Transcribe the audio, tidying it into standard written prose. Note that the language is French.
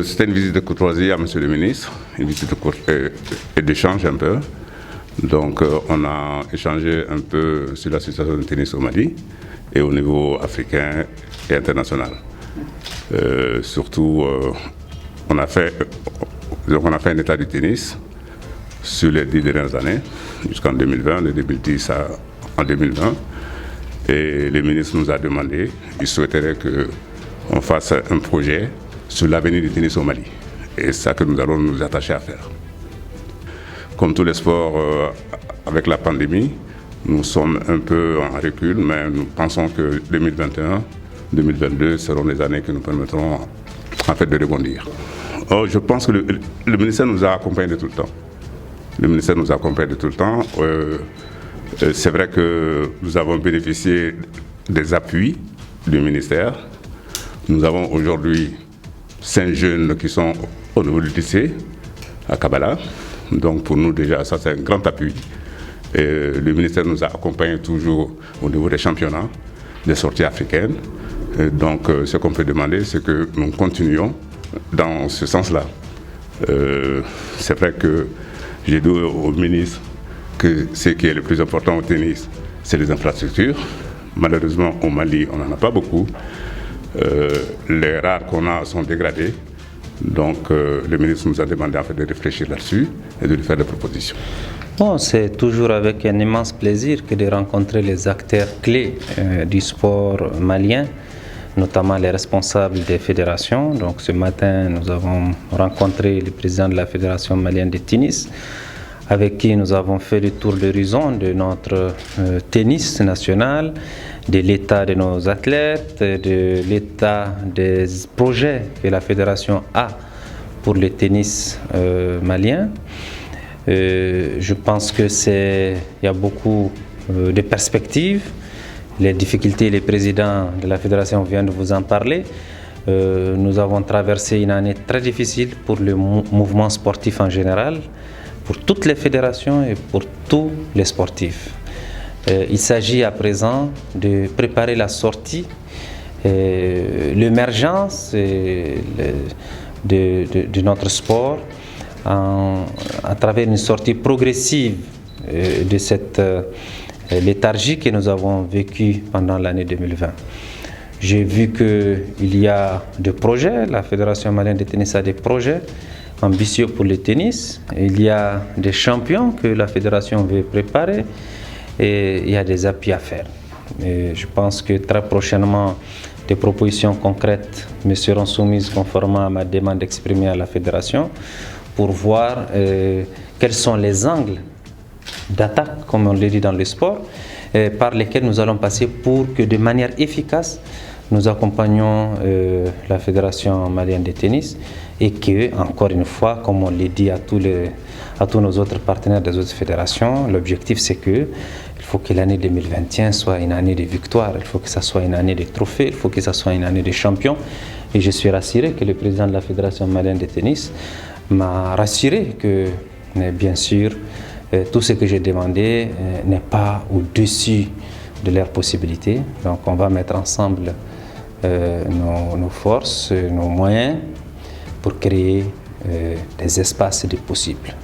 C'était une visite de courtoisie à Monsieur le ministre, une visite et d'échange un peu. Donc on a échangé un peu sur la situation du tennis au Mali et au niveau africain et international. Surtout, on a fait un état du tennis sur les 10 dernières années, jusqu'en 2020, de 2010 en 2020. Et le ministre nous a demandé, il souhaiterait qu'on fasse un projet sur l'avenir du tennis au Mali. Et c'est ça que nous allons nous attacher à faire. Comme tous les sports, avec la pandémie, nous sommes un peu en recul, mais nous pensons que 2021, 2022 seront les années qui nous permettront en fait de rebondir. Je pense que le ministère nous a accompagnés de tout le temps. Le ministère nous accompagne de tout le temps. C'est vrai que nous avons bénéficié des appuis du ministère. Nous avons aujourd'hui 5 jeunes qui sont au niveau du lycée à Kabbalah. Donc pour nous déjà, ça c'est un grand appui. Et le ministère nous a accompagnés toujours au niveau des championnats, des sorties africaines. Et donc ce qu'on peut demander, c'est que nous continuions dans ce sens-là. C'est vrai que j'ai dit au ministre que ce qui est le plus important au tennis, c'est les infrastructures. Malheureusement, au Mali, on n'en a pas beaucoup. Les rares qu'on a sont dégradés. Donc, le ministre nous a demandé en fait, de réfléchir là-dessus et de lui faire des propositions. Bon, c'est toujours avec un immense plaisir que de rencontrer les acteurs clés du sport malien, notamment les responsables des fédérations. Donc, ce matin, nous avons rencontré le président de la Fédération malienne de tennis, avec qui nous avons fait le tour d'horizon de notre tennis national, de l'état de nos athlètes, de l'état des projets que la fédération a pour le tennis malien. Je pense que y a beaucoup de perspectives. Les difficultés, les présidents de la fédération viennent de vous en parler. Nous avons traversé une année très difficile pour le mouvement sportif en général, pour toutes les fédérations et pour tous les sportifs. Il s'agit à présent de préparer la sortie, l'émergence de notre sport à travers une sortie progressive de cette léthargie que nous avons vécue pendant l'année 2020. J'ai vu qu'il y a des projets, la Fédération malienne de tennis a des projets ambitieux pour le tennis. Il y a des champions que la fédération veut préparer et il y a des appuis à faire. Et je pense que très prochainement, des propositions concrètes me seront soumises conformément à ma demande exprimée à la fédération pour voir quels sont les angles d'attaque, comme on le dit dans le sport, par lesquels nous allons passer pour que de manière efficace, nous accompagnons la Fédération malienne de tennis et que, encore une fois, comme on l'a dit à tous nos autres partenaires des autres fédérations, l'objectif c'est que il faut que l'année 2021 soit une année de victoire, il faut que ça soit une année de trophées, il faut que ça soit une année de champions. Et je suis rassuré que le président de la Fédération malienne de tennis m'a rassuré que, bien sûr, tout ce que j'ai demandé n'est pas au-dessus de leurs possibilités. Donc on va mettre ensemble nos forces, nos moyens pour créer des espaces de possibles.